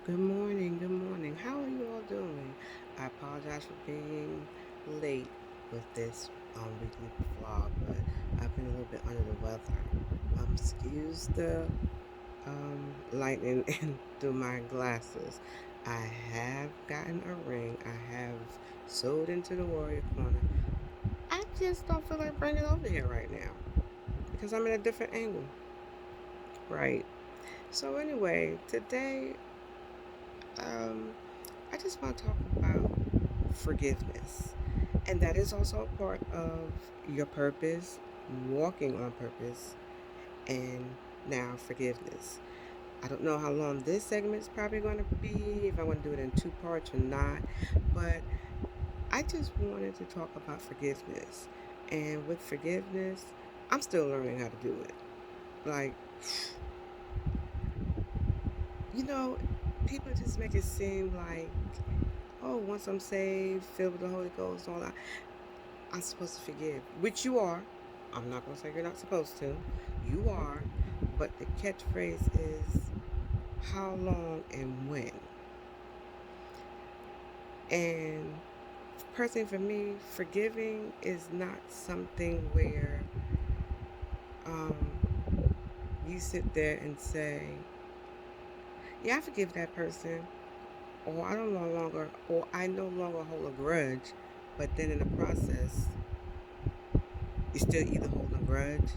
Good morning, good morning. How are you all doing? I apologize for being late with this weekly vlog, but I've been a little bit under the weather. Excuse the lightning through my glasses. I have gotten a ring. I have sewed into the warrior corner. I just don't feel like bringing it over here right now because I'm in a different angle. Right. So anyway, today um, I just want to talk about forgiveness. And that is also a part of your purpose, walking on purpose, and now forgiveness. I don't know how long this segment is probably going to be, if I want to do it in two parts or not, but I just wanted to talk about forgiveness. And with forgiveness, I'm still learning how to do it. Like, you know, people just make it seem like, oh, once I'm saved, filled with the Holy Ghost, all that, I'm supposed to forgive, which you are. I'm not going to say you're not supposed to. You are. But the catchphrase is how long and when. And personally, for me, forgiving is not something where um, you sit there and say, yeah, I forgive that person, or I no longer hold a grudge, but then in the process, you still either hold a grudge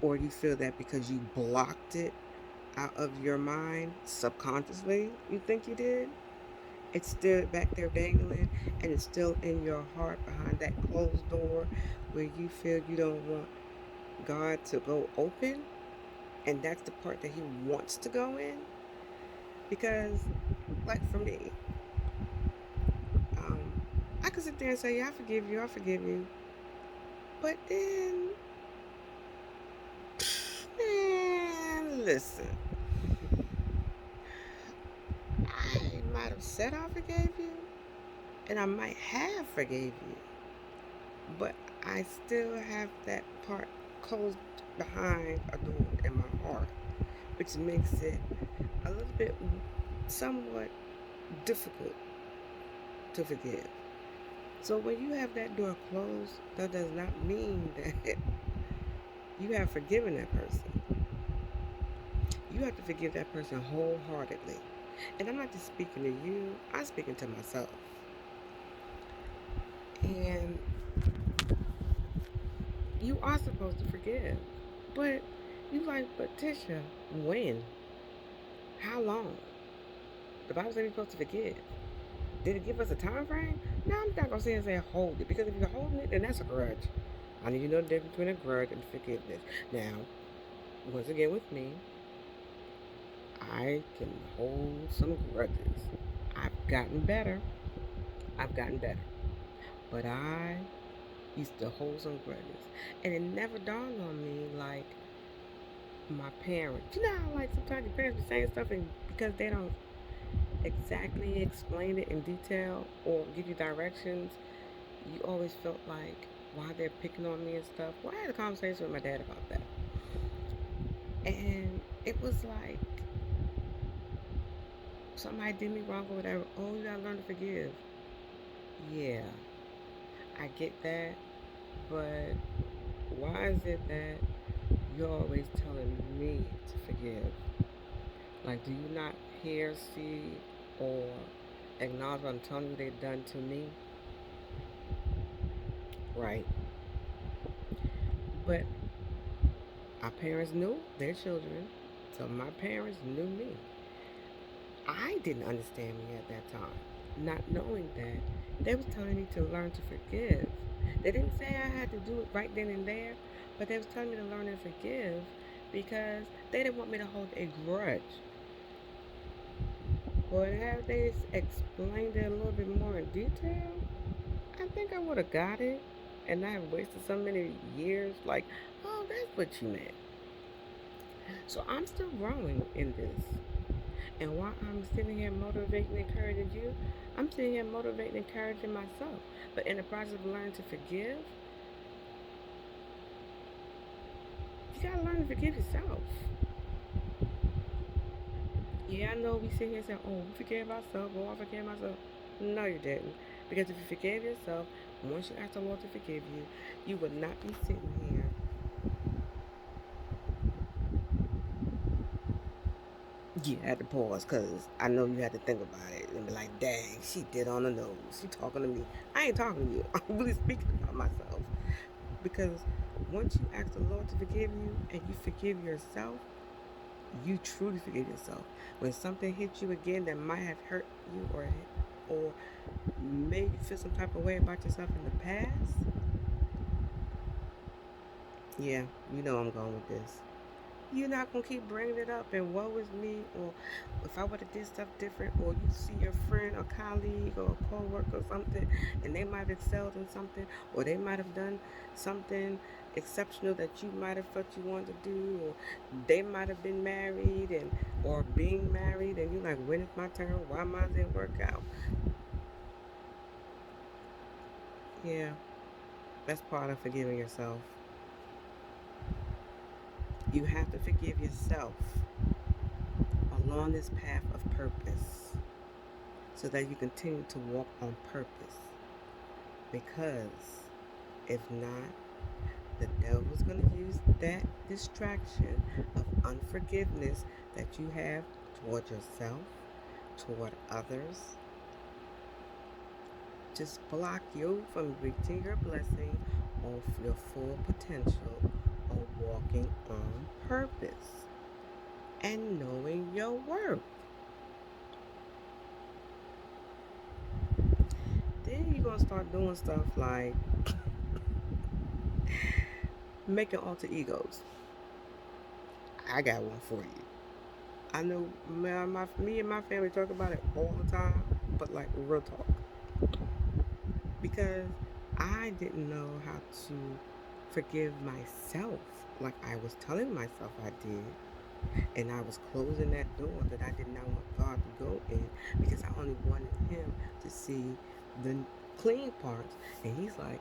or you feel that because you blocked it out of your mind subconsciously, you think you did, it's still back there dangling, and it's still in your heart behind that closed door where you feel you don't want God to go open, and that's the part that He wants to go in. Because, like for me, um, I could sit there and say, yeah, I forgive you, but then, man, listen, I might have said I forgave you, and I might have forgave you, but I still have that part closed behind a door in my heart, which makes it a little bit somewhat difficult to forgive. So when you have that door closed, that does not mean that you have forgiven that person. You have to forgive that person wholeheartedly. And I'm not just speaking to you, I'm speaking to myself. And you are supposed to forgive. But you like, but Tisha, when? How long? The Bible says we're supposed to forgive. Did it give us a time frame? No, I'm not gonna say and say hold it, because if you're holding it, then that's a grudge. I need to know the difference between a grudge and forgiveness. Now, once again with me, I can hold some grudges. I've gotten better. I've gotten better. But I used to hold some grudges. And it never dawned on me like my parents. You know how like sometimes your parents be saying stuff and because they don't exactly explain it in detail or give you directions, you always felt like why they're picking on me and stuff. Well, I had a conversation with my dad about that. And it was like somebody did me wrong or whatever. Oh, you gotta learn to forgive. Yeah, I get that. But why is it that you're always telling me to forgive? Like, do you not hear, see, or acknowledge what I'm telling you they've done to me? Right. But our parents knew their children, so my parents knew me. I didn't understand me at that time, not knowing that they was telling me to learn to forgive. They didn't say I had to do it right then and there, but they was telling me to learn to forgive because they didn't want me to hold a grudge. But had they explained it a little bit more in detail, I think I would have got it, and I have wasted so many years. Like, oh, that's what you meant. So I'm still growing in this. And while I'm sitting here motivating and encouraging you, I'm sitting here motivating and encouraging myself. But in the process of learning to forgive, you gotta learn to forgive yourself. Yeah, I know we sit here and say, oh, we forgave ourselves, oh, I forgave myself. No, you didn't. Because if you forgave yourself, once you ask the Lord to forgive you, you would not be sitting here. You had to pause because I know you had to think about it and be like, dang, she did on the nose. She talking to me. I ain't talking to you. I'm really speaking about myself. Because once you ask the Lord to forgive you and you forgive yourself, you truly forgive yourself. When something hits you again that might have hurt you or made you feel some type of way about yourself in the past, yeah, you know I'm going with this. You're not gonna keep bringing it up and woe is me, or if I would have did stuff different, or you see your friend or colleague or a co-worker or something, and they might have excelled in something, or they might have done something exceptional that you might have thought you wanted to do, or they might have been married and or being married, and you're like, when is my turn? Why mine didn't work out? Yeah, that's part of forgiving yourself. You have to forgive yourself along this path of purpose so that you continue to walk on purpose. Because if not, the devil's going to use that distraction of unforgiveness that you have toward yourself, toward others, just block you from reaching your blessing of your full potential of walking on purpose and knowing your worth. Then you're going to start doing stuff like making alter egos. I got one for you. I know me and my family talk about it all the time, but like real talk. Because I didn't know how to forgive myself like I was telling myself I did. And I was closing that door that I did not want God to go in because I only wanted Him to see the clean parts. And He's like,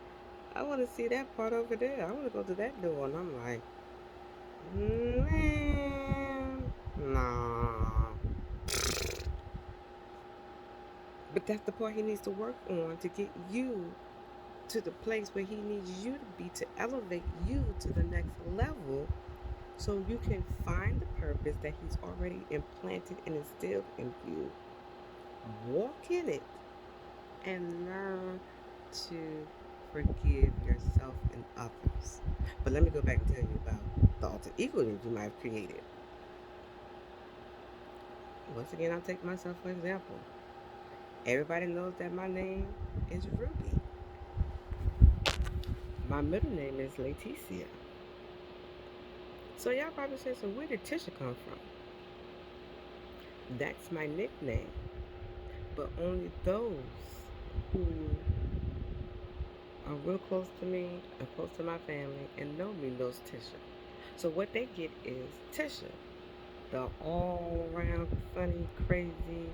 I want to see that part over there. I want to go to that door. And I'm like, man, nah. But that's the part he needs to work on to get you to the place where he needs you to be to elevate you to the next level so you can find the purpose that he's already implanted and instilled in you. Walk in it and learn to forgive yourself and others. But let me go back and tell you about the alter ego that you might have created. Once again, I'll take myself for example. Everybody knows that my name is Ruby. My middle name is Leticia. So y'all probably say, so where did Tisha come from? That's my nickname. But only those who are real close to me and close to my family and know me knows Tisha. So what they get is Tisha, the all around funny, crazy,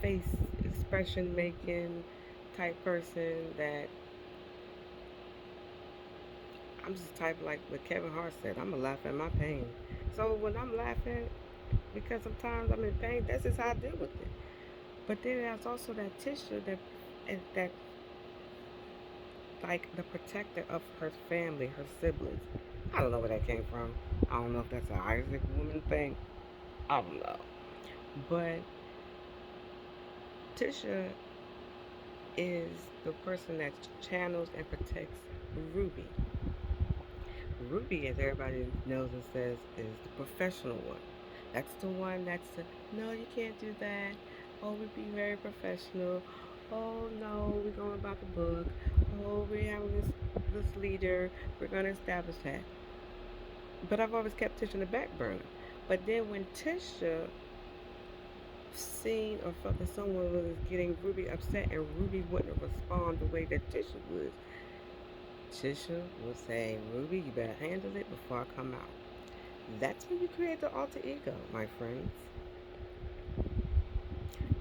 face expression making type person that I'm just type like what Kevin Hart said, I'm gonna laugh at my pain. So when I'm laughing, because sometimes I'm in pain, that's just how I deal with it. But then there's also that Tisha that like the protector of her family, her siblings. I don't know where that came from. I don't know if that's an Isaac woman thing. I don't know. But Tisha is the person that channels and protects Ruby. Ruby, as everybody knows and says, is the professional one. That's the one that's the, no, you can't do that. Oh, we be very professional. Oh, no, we're going about the book. Oh, we have this leader. We're going to establish that. But I've always kept Tisha in the back burner. But then when Tisha seen or felt that someone was getting Ruby upset and Ruby wouldn't respond the way that Tisha would, Tisha would say, Ruby, you better handle it before I come out. That's when you create the alter ego, my friends.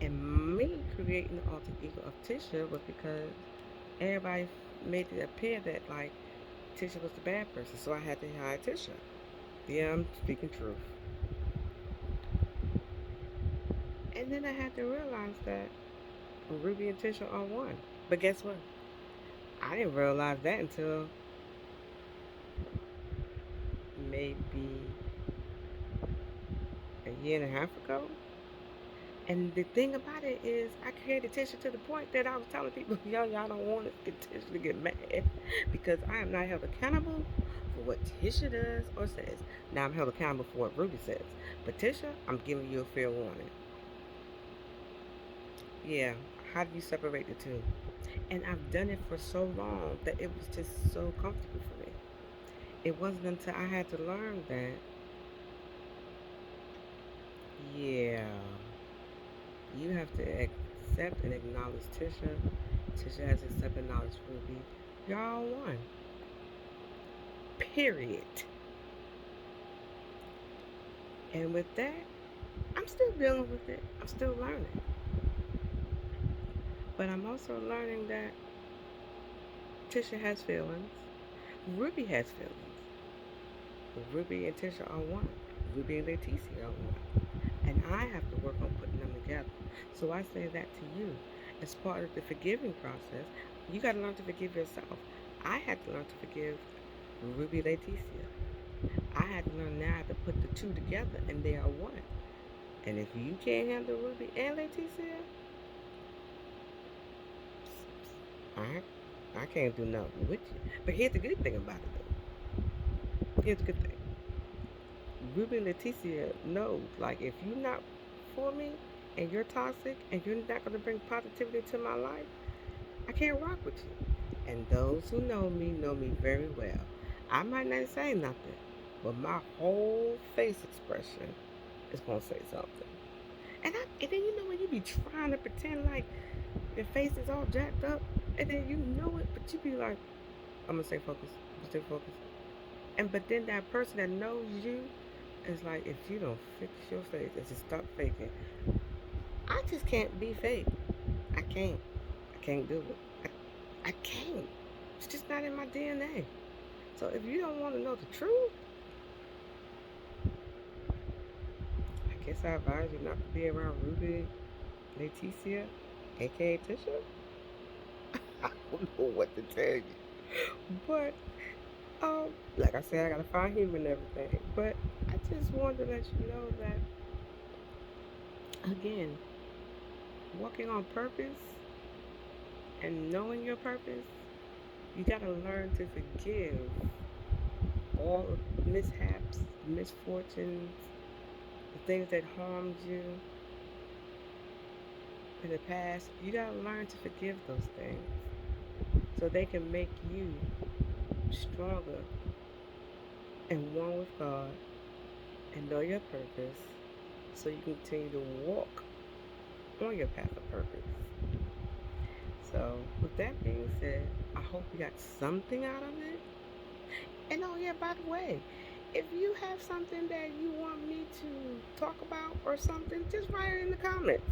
And me creating the alter ego of Tisha was because everybody made it appear that like Tisha was the bad person, so I had to hide Tisha. Yeah, I'm speaking truth. And then I had to realize that Ruby and Tisha are one. But guess what? I didn't realize that until maybe a year and a half ago. And the thing about it is, I created Tisha to the point that I was telling people, yo, y'all don't want to get Tisha to get mad because I am not held accountable for what Tisha does or says. Now I'm held accountable for what Ruby says. But Tisha, I'm giving you a fair warning. Yeah, how do you separate the two? And I've done it for so long that it was just so comfortable for me. It wasn't until I had to learn that, yeah, you have to accept and acknowledge Tisha. Tisha has accepted and acknowledged Ruby. Y'all won. Period. And with that, I'm still dealing with it. I'm still learning. But I'm also learning that Tisha has feelings. Ruby has feelings. Ruby and Tisha are one. Ruby and Leticia are one. And I have to work on putting them together. So I say that to you. As part of the forgiving process, you got to learn to forgive yourself. I had to learn to forgive Ruby Leticia. I had to learn now to put the two together, and they are one. And if you can't handle Ruby and Leticia, I I can't do nothing with you. But here's the good thing about it, though. Here's the good thing. Ruby and Leticia knows, like, if you're not for me and you're toxic and you're not going to bring positivity to my life, I can't rock with you. And those who know me very well. I might not say nothing, but my whole face expression is going to say something. And then you know when you be trying to pretend like your face is all jacked up, and then you know it, but you be like, I'm gonna stay focused. I'm gonna stay focused. And but then that person that knows you is like, if you don't fix your face and just stop faking, I just can't be fake. I can't. I can't do it. I can't. It's just not in my DNA. So if you don't want to know the truth, I guess I advise you not to be around Ruby, Leticia, aka Tisha. I don't know what to tell you. But like I said, I gotta find humor and everything. But I just wanted to let you know that again, walking on purpose and knowing your purpose, you gotta learn to forgive all mishaps, misfortunes, the things that harmed you in the past. You gotta learn to forgive those things so they can make you stronger and one with God and know your purpose so you can continue to walk on your path of purpose. So, with that being said, I hope you got something out of it. And oh, yeah, by the way, if you have something that you want me to talk about or something, just write it in the comments.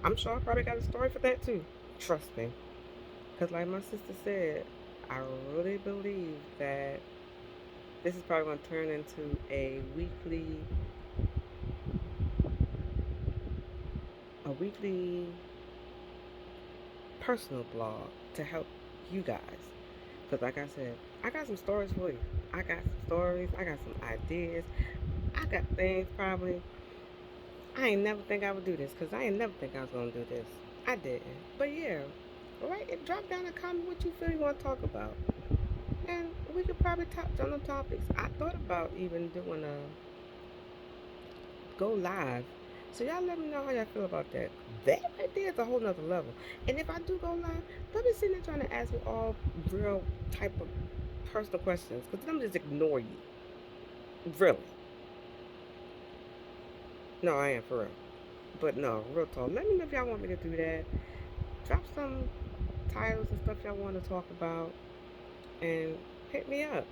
I'm sure I probably got a story for that too. Trust me. Because, like my sister said, I really believe that this is probably going to turn into a weekly personal blog to help you guys. Because, like I said, I got some stories for you. I got some stories. I got some ideas. I got things probably. I ain't never think I would do this because I ain't never think I was going to do this. I didn't. But yeah, right? It drop down a comment what you feel you want to talk about. And we could probably touch on the topics. I thought about even doing a go live. So y'all let me know how y'all feel about that. That right there is a whole nother level. And if I do go live, don't be sitting there trying to ask me all real type of personal questions. Because I'm just ignore you. Really. No, I am for real. But no, real talk. Let me know if y'all want me to do that. Drop some titles and stuff y'all want to talk about. And hit me up.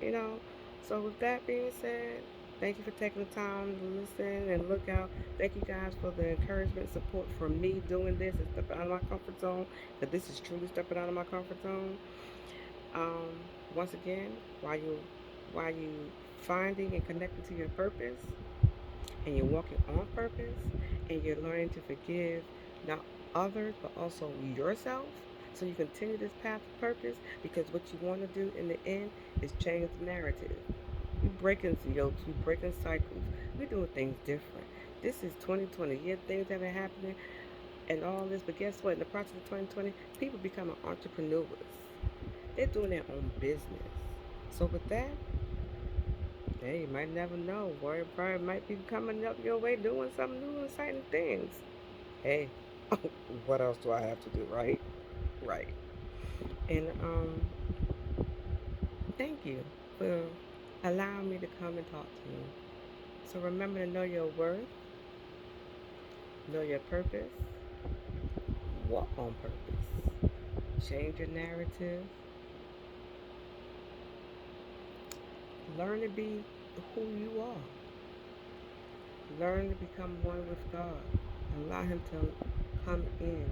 You know. So with that being said, thank you for taking the time to listen and look out. Thank you guys for the encouragement and support for me doing this and stepping out of my comfort zone. That this is truly stepping out of my comfort zone. Um, Once again, while you finding and connecting to your purpose and you're walking on purpose, and you're learning to forgive not others but also yourself, so you continue this path of purpose, because what you want to do in the end is change the narrative. We breaking yokes, we breaking cycles, we doing things different. This is 2020. Yeah, things have been happening and all this, but guess what? In the process of 2020, people becoming entrepreneurs. They're doing their own business. So with that, hey, you might never know. Warrior Pride might be coming up your way doing some new exciting things. Hey, what else do I have to do, right? Right. And thank you for allowing me to come and talk to you. So remember to know your worth, know your purpose, walk on purpose, change your narrative, learn to be who you are, learn to become one with God, allow Him to come in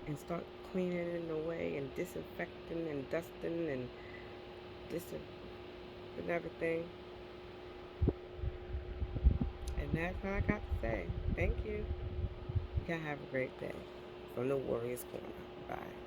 and start cleaning it away and disinfecting and dusting and and everything. And that's what I got to say. Thank you. You gotta have a great day. From the Warriors Corner. Bye.